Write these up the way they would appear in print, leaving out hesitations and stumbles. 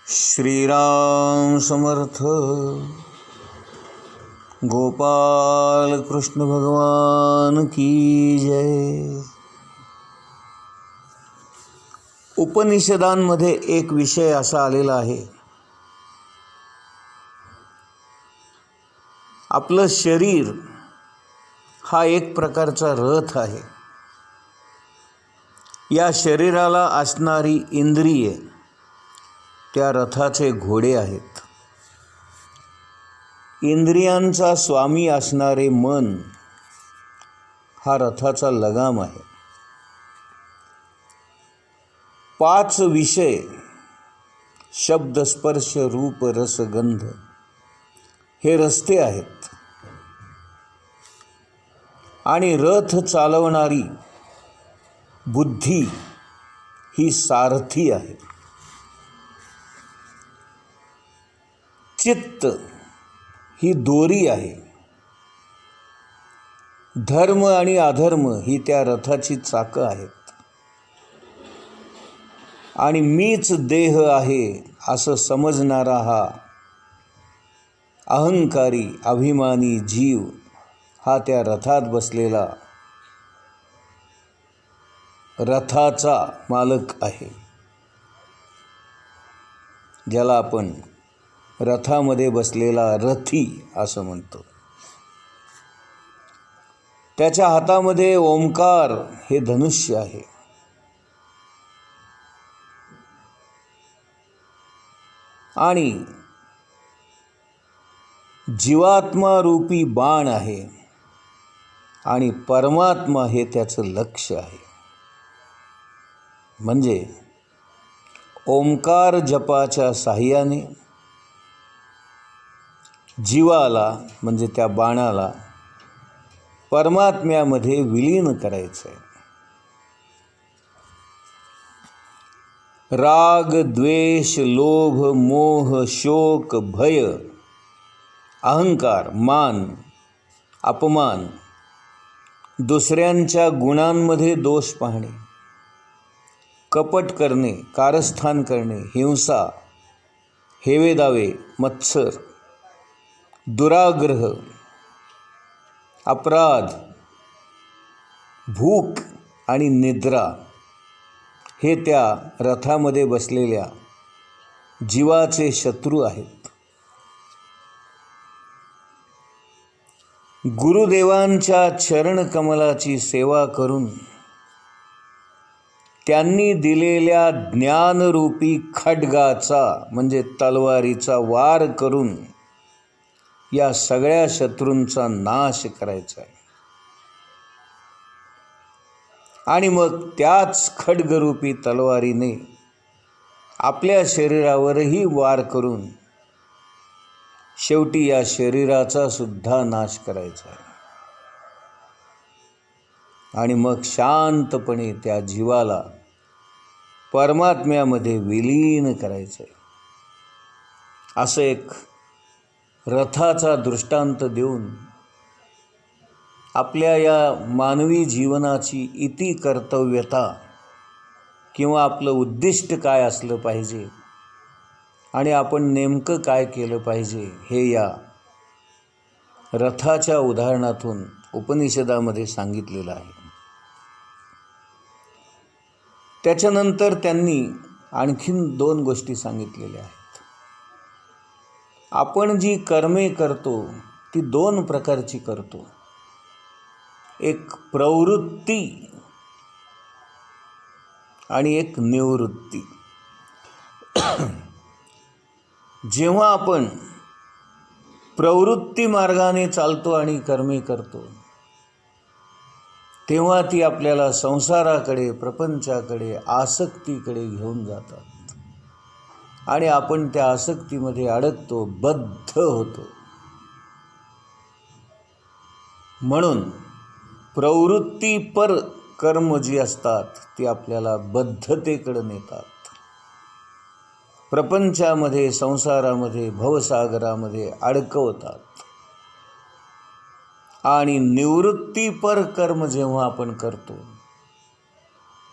श्रीराम समर्थ. गोपाल कृष्ण भगवान की जय. उपनिषदांमध्ये एक विषय असा आलेला आहे, आपलं शरीर हा एक प्रकारचा रथ आहे. या शरीराला असणारी इंद्रिये त्या रथाचे घोडे आहेत. इंद्रियांचा स्वामी असणारे मन हा रथाचा लगाम आहे. 5 विषय शब्द स्पर्श रूप रस गंध हे रस्ते आहेत आणि रथ चालवणारी बुद्धी ही सारथी आहे. चित्त ही दोरी आहे. धर्म आणि अधर्म ही त्या रथाची चाकं आहेत. आणि मीच देह आहे असं समजणारा हा अहंकारी अभिमानी जीव हा त्या रथात बसलेला रथाचा मालक आहे, ज्याला आपण रथामध्ये बसलेला रथी असं म्हणतो. त्याच्या हातामध्ये ओंकार हे धनुष्य आहे. आणि जीवात्मा रूपी बाण आहे आणि परमात्मा हे त्याचं लक्ष आहे. म्हणजे ओंकार जपाच्या साह्याने जीवाला म्हणजे त्या बाणाला परमात्म्यामध्ये विलीन करायचं आहे. राग द्वेष लोभ मोह शोक भय अहंकार मान अपमान दुसऱ्यांच्या गुणांमध्ये दोष पाहणे, कपट करणे, कारस्थान करणे, हिंसा, हेवेदावे, मत्सर, दुराग्रह, अपराध, भूक आणि निद्रा हे त्या रथामध्ये बसलेल्या जीवाचे शत्रू आहेत. गुरुदेवांच्या चरणकमलाची सेवा करून त्यांनी दिलेल्या ज्ञानरूपी खड्गाचा म्हणजे तलवारीचा वार करून या सगळ्या शत्रूंचा नाश करायचा आहे. आणि मग त्याच खड्गरूपी तलवारीने आपल्या शरीरावरही वार करून शेवटी या शरीराचा सुद्धा नाश करायचा आहे. आणि मग शांतपणे त्या जीवाला परमात्म्यामध्ये विलीन करायचं आहे. असं एक रथाचा दृष्टांत देऊन आपल्या या मानवी जीवनाची इति कर्तव्यता किंवा आपलं उद्दिष्ट काय असलं पाहिजे आणि आपण नेमकं काय केलं पाहिजे हे या रथाच्या उदाहरणातून उपनिषदामध्ये सांगितलेलं आहे. त्याच्यानंतर त्यांनी आणखीन 2 गोष्टी सांगितलेल्या आहेत. आपण जी कर्मे करतो ती 2 प्रकारची करतो. एक प्रवृत्ती आणि एक निवृत्ती. जेव्हा आपण प्रवृत्ती मार्गाने चालतो आणि कर्मे करतो तेव्हा ती आपल्याला संसाराकडे प्रपंचाकडे आसक्तीकडे घेऊन जातात आणि आपण त्या आसक्तीमध्ये अडकतो, बद्ध होतो. म्हणून प्रवृत्तीपर कर्म जी असतात ती आपल्याला बद्धतेकडे नेतात. प्रपंचामध्ये संसारामध्ये भवसागरामध्ये अडकवतात. आणि निवृत्तीपर कर्म जेव्हा आपण करतो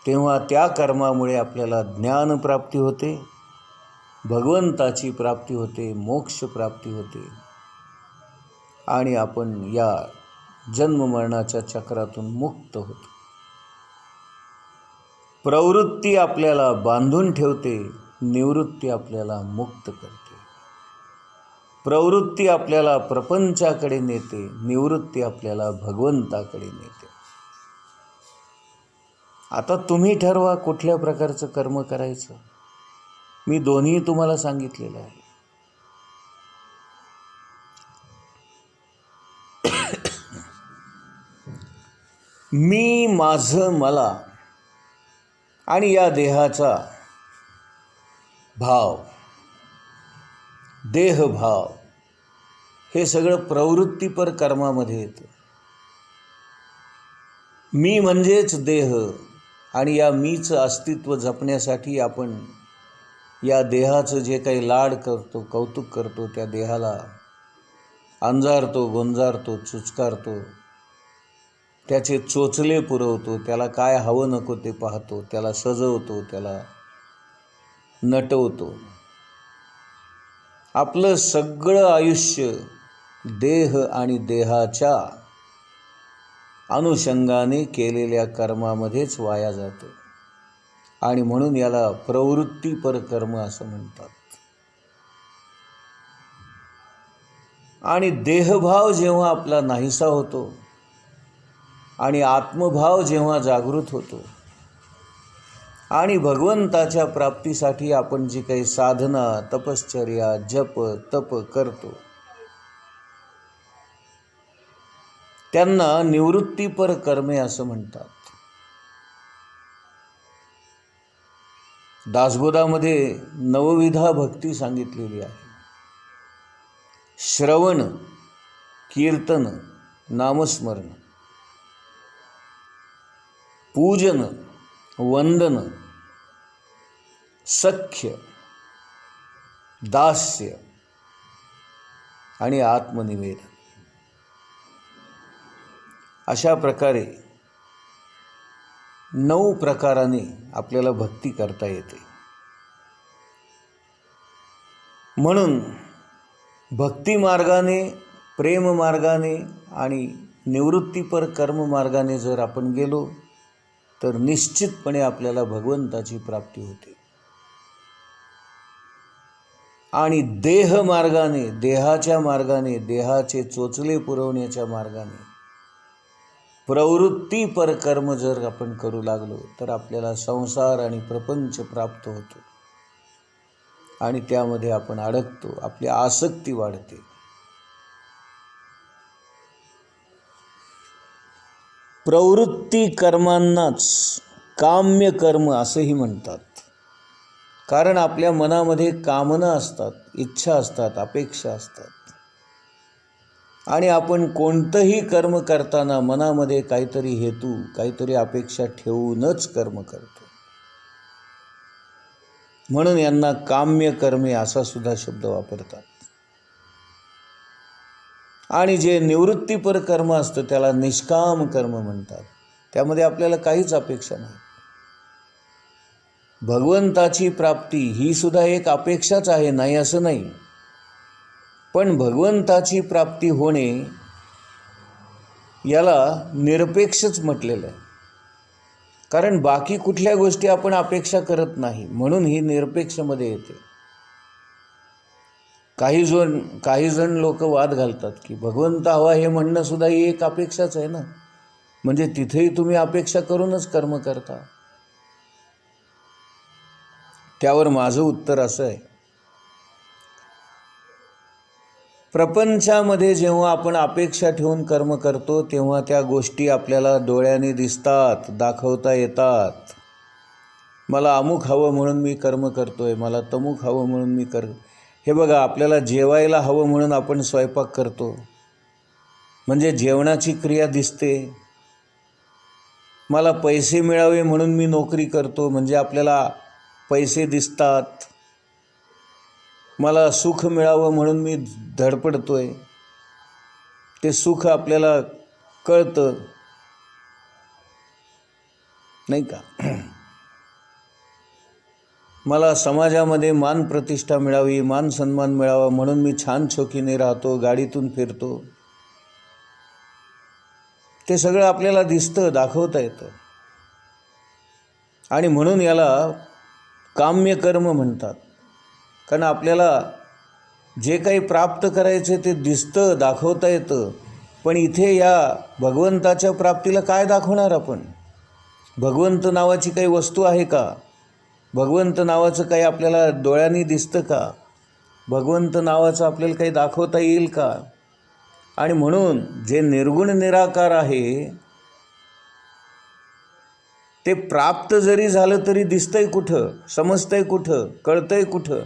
तेव्हा त्या कर्मामुळे आपल्याला ज्ञानप्राप्ती होते भगवंताची प्राप्ती होते, मोक्ष प्राप्ती होते आणि आपण या जन्ममरणाच्या चक्रातून मुक्त होतो. प्रवृत्ती आपल्याला बांधून ठेवते, निवृत्ती आपल्याला मुक्त करते. प्रवृत्ती आपल्याला प्रपंचाकडे नेते, निवृत्ती आपल्याला भगवंताकडे नेते. आता तुम्ही ठरवा कुठल्या प्रकारचं कर्म करायचं. मी दोन्ही तुम्हाला सांगितलेलं आहे. मी, माझं, मला आणि या देहाचा भाव, देहभाव, हे सगळं प्रवृत्तीपर कर्मामध्ये येतं. मी म्हणजेच देह आणि या मीचं अस्तित्व जपण्यासाठी आपण या देहाचं जे काही लाड करतो, कौतुक करतो, त्या देहाला अंजारतो, गोंजारतो, चुचकारतो, त्याचे चोचले पुरवतो, त्याला काय हवं नको ते पाहतो, त्याला सजवतो, त्याला नटवतो. आपलं सगळं आयुष्य देह आणि देहाच्या अनुषंगाने केलेल्या कर्मामध्येच वाया जातं आणि म्हणून याला प्रवृत्तीपर कर्म असं म्हणतात. आणि देहभाव जेव्हा आपला नाहीसा होतो आणि आत्मभाव जेव्हा जागृत होतो आणि भगवंताच्या प्राप्तीसाठी आपण जी काही साधना, तपश्चर्या, जप, तप करतो त्यांना निवृत्तीपर कर्मे असं म्हणतात. दासबोधामध्ये नवविधा भक्ती सांगितलेली आहे. श्रवण, कीर्तन, नामस्मरण, पूजन, वंदन, सख्य, दास्य आणि आत्मनिवेदन, अशा प्रकारे 9 प्रकाराने आपल्याला भक्ती करता येते. म्हणून भक्ती मार्गाने, प्रेम मार्गाने आणि निवृत्तीपर कर्म मार्गाने जर आपण गेलो तर निश्चितपणे आपल्याला भगवंताची प्राप्ती होते. आणि देह मार्गाने, देहाच्या मार्गाने, देहाचे चोचले पुरवण्याच्या मार्गाने प्रवृत्तीपर कर्म जर आपण करू लागलो तर आपल्याला संसार आणि प्रपंच प्राप्त होतो आणि त्यामध्ये आपण अडकतो, आपली आसक्ती वाढते. प्रवृत्ती कर्मांनाच काम्य कर्म असंही म्हणतात. कारण आपल्या मनामध्ये कामना असतात, इच्छा असतात, अपेक्षा असतात आणि आपण कोणतंही कर्म करताना मनामध्ये काहीतरी हेतू, काहीतरी अपेक्षा ठेवूनच कर्म करतो. म्हणून यांना काम्य कर्मे असा सुद्धा शब्द वापरतात. आणि जे निवृत्तीपर कर्म असतं त्याला निष्काम कर्म म्हणतात. त्यामध्ये आपल्याला काहीच अपेक्षा नाही. भगवंताची प्राप्ती ही सुद्धा एक अपेक्षाच आहे, नाही असं नाही. पण भगवंताची प्राप्ती होणे याला निरपेक्षच म्हटलेलं आहे. कारण बाकी कुठल्या गोष्टी आपण अपेक्षा करत नाही, म्हणून ही निरपेक्षमध्ये येते. काही जण लोक वाद घालतात की भगवंत हवा हे म्हणणं सुद्धा ही एक अपेक्षाच आहे ना, म्हणजे तिथेही तुम्ही अपेक्षा करूनच कर्म करता. त्यावर माझं उत्तर असं आहे, प्रपंचामध्ये जेव्हा आपण अपेक्षा ठेवून कर्म करतो तेव्हा त्या गोष्टी आपल्याला डोळ्याने दिसतात, दाखवता येतात. मला अमुक हवं म्हणून मी कर्म करतोय, मला तमुक हवं म्हणून मी हे बघा, आपल्याला जेवायला हवं म्हणून आपण स्वयंपाक करतो, म्हणजे जेवणाची क्रिया दिसते. मला पैसे मिळावे म्हणून मी नोकरी करतो, म्हणजे आपल्याला पैसे दिसतात. मला सुख मिळावं म्हणून मी धडपडतोय, ते सुख आपल्याला कळतं, नाही का? मला समाजामध्ये मान प्रतिष्ठा मिळावी, मान सन्मान मिळावा म्हणून मी छान शोकीने राहतो, गाडीतून फिरतो, ते सगळं आपल्याला दिसतं, दाखवता येतं. आणि म्हणून याला काम्य कर्म म्हणतात. कारण आपल्याला जे काही प्राप्त करायचे ते दिसतं, दाखवता येतं. पण इथे या भगवंताच्या प्राप्तीला काय दाखवणार आपण? भगवंत नावाची काही वस्तू आहे का? भगवंत नावाचं काही आपल्याला डोळ्यांनी दिसतं का? भगवंत नावाचं आपल्याला काही दाखवता येईल का? आणि म्हणून जे निर्गुण निराकार आहे ते प्राप्त जरी झालं तरी दिसतंय कुठं, समजतंय कुठं, कळतंय कुठं?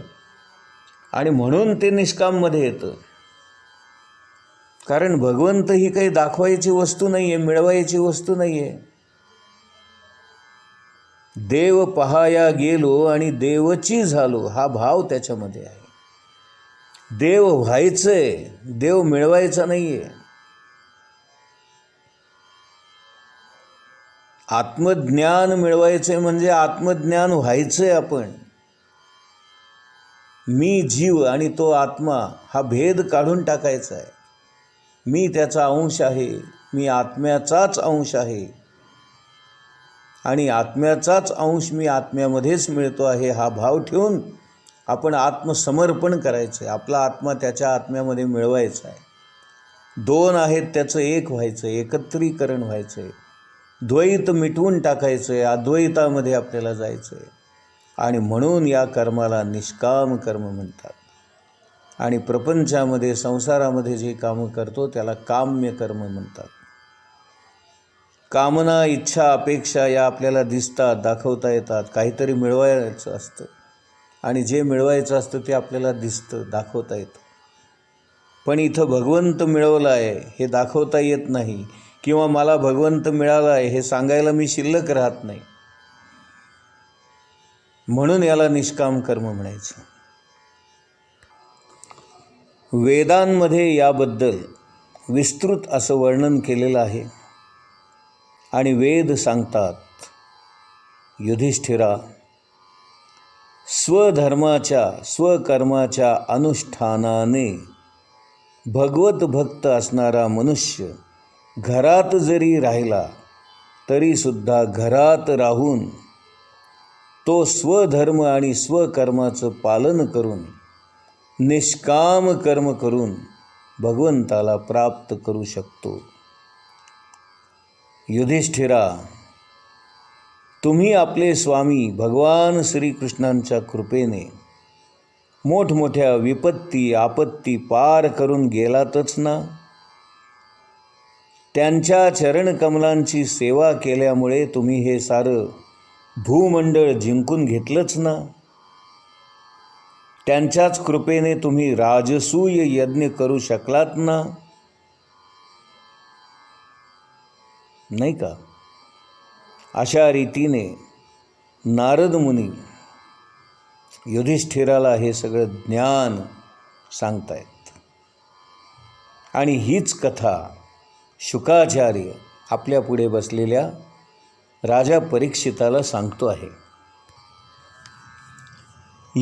आणि म्हणून ते निष्काममध्ये येतं. कारण भगवंत ही काही दाखवायची वस्तू नाही आहे, मिळवायची वस्तू नाही आहे. देव पहाया गेलो आणि देवची झालो, हा भाव त्याच्यामध्ये आहे. देव व्हायचंय, देव मिळवायचा नाही आहे. आत्मज्ञान मिळवायचंय म्हणजे आत्मज्ञान व्हायचंय आपण. मी जीव आणि तो आत्मा हा भेद काढून टाकायचा आहे. मी त्याचा अंश आहे, मी आत्म्याचाच अंश आहे आणि आत्म्याचाच अंश मी आत्म्यामध्येच मिळतो आहे, हा भाव ठेवून आपण आत्मसमर्पण करायचं आहे. आपला आत्मा त्याच्या आत्म्यामध्ये मिळवायचा आहे. दोन आहेत त्याचं एक व्हायचं आहे, एकत्रीकरण व्हायचं आहे. द्वैत मिटवून टाकायचं आहे, अद्वैतामध्ये आपल्याला जायचं आहे. आणि म्हणून या कर्माला निष्काम कर्म म्हणतात. आणि प्रपंचामध्ये, संसारामध्ये जे कामं करतो त्याला काम्य कर्म म्हणतात. कामना, इच्छा, अपेक्षा या आपल्याला दिसतात, दाखवता येतात. काहीतरी मिळवायचं असतं आणि जे मिळवायचं असतं ते आपल्याला दिसतं, दाखवता येतं. पण इथं भगवंत मिळवला आहे हे दाखवता येत नाही, किंवा मला भगवंत मिळाला आहे हे सांगायला मी शिल्लक राहत नाही. म्हणून याला निष्काम कर्म म्हणायचं. वेदांमध्ये याबद्दल विस्तृत असं वर्णन केलेलं आहे. आणि वेद सांगतात, युधिष्ठिरा, स्वधर्माच्या स्वकर्माच्या अनुष्ठानाने भगवत भक्त असणारा मनुष्य घरात जरी राहिला तरीसुद्धा घरात राहून तो स्वधर्म आणि स्वकर्माचं पालन करून निष्काम कर्म करून भगवंताला प्राप्त करू शकतो. युधिष्ठिरा, तुम्ही आपले स्वामी भगवान श्रीकृष्णांच्या कृपेने मोठमोठ्या विपत्ती आपत्ती पार करून गेलातच ना. त्यांच्या चरणकमलांची सेवा केल्यामुळे तुम्ही हे सारं भूमंडळ जिंकून घेतलंच ना. त्यांच्याच कृपेने तुम्ही राजसूय यज्ञ करू शकलात ना, नाही का? अशा रीतीने नारद मुनी युधिष्ठिराला हे सगळं ज्ञान सांगतायत. आणि हीच कथा शुकाचार्य आपल्या पुढे बसलेल्या राजा परीक्षिताला सांगतो आहे.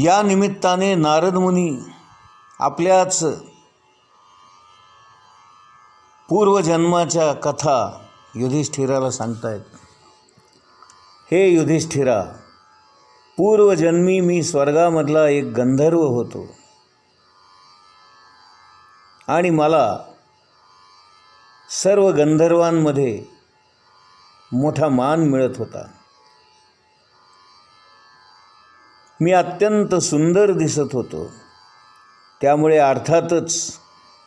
या निमित्ताने नारद मुनी आपल्याच पूर्वजन्माच्या कथा युधिष्ठिराला सांगतायत. हे युधिष्ठिरा, पूर्वजन्मी मी स्वर्गामधला एक गंधर्व होतो आणि मला सर्व गंधर्वांमध्ये मोठा मान मिळत होता. मी अत्यंत सुंदर दिसत होतो, त्यामुळे अर्थातच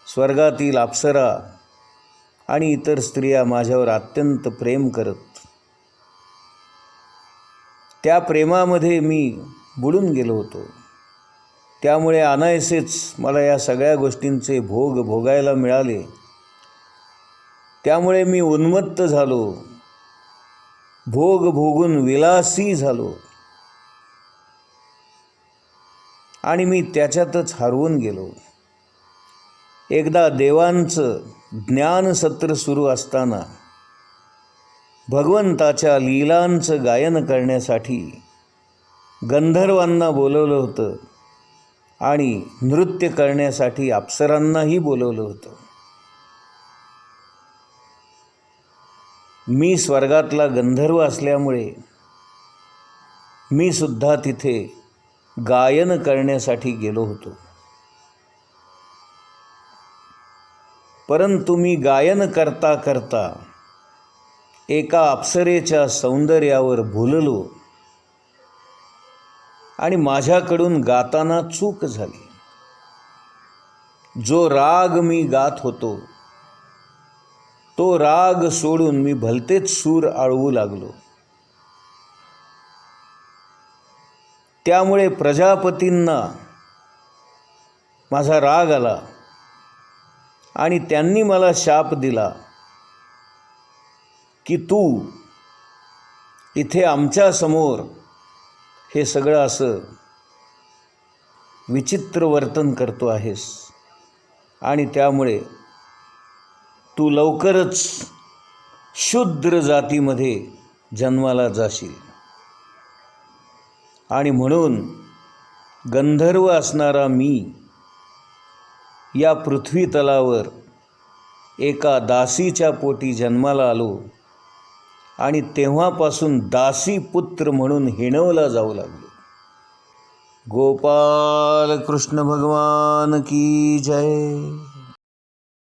स्वर्गातील अप्सरा आणि इतर स्त्रिया माझ्यावर अत्यंत प्रेम करत. त्या प्रेमामध्ये मी बुडून गेलो होतो. त्यामुळे अनायसेच मला या सगळ्या गोष्टींचे भोग भोगायला मिळाले. त्यामुळे मी उन्मत्त झालो, भोग भोगून विलासी झालो आणि मी त्याच्यातच हरवून गेलो. एकदा देवांचं ज्ञानसत्र सुरू असताना भगवंताच्या लीलांचं गायन करण्यासाठी गंधर्वांना बोलवलं होतं आणि नृत्य करण्यासाठी अप्सरांनाही बोलवलं होतं. मी स्वर्गातला गंधर्व असल्यामुळे मी सुद्धा तिथे गायन करण्यासाठी गेलो होतो. परंतु मी गायन करता करता एका अप्सरेच्या सौंदर्यावर भुललो आणि माझ्याकडून गाताना चूक झाली. जो राग मी गात होतो तो राग सोडून मी भलतेच सूर आळवू लागलो. त्यामुळे प्रजापतींना माझा राग आला आणि त्यांनी मला शाप दिला की तू इथे आमच्यासमोर हे सगळं असं विचित्र वर्तन करतो आहेस आणि त्यामुळे तू लवकरच शूद्र जातीमध्ये जन्माला जाशील. आणि म्हणून गंधर्व असणारा मी या पृथ्वी तलावर एका दासीच्या पोटी जन्माला आलो आणि तेव्हापासून दासी पुत्र म्हणून हिणवला जाऊ लागलो. गोपाल कृष्ण भगवान की जय.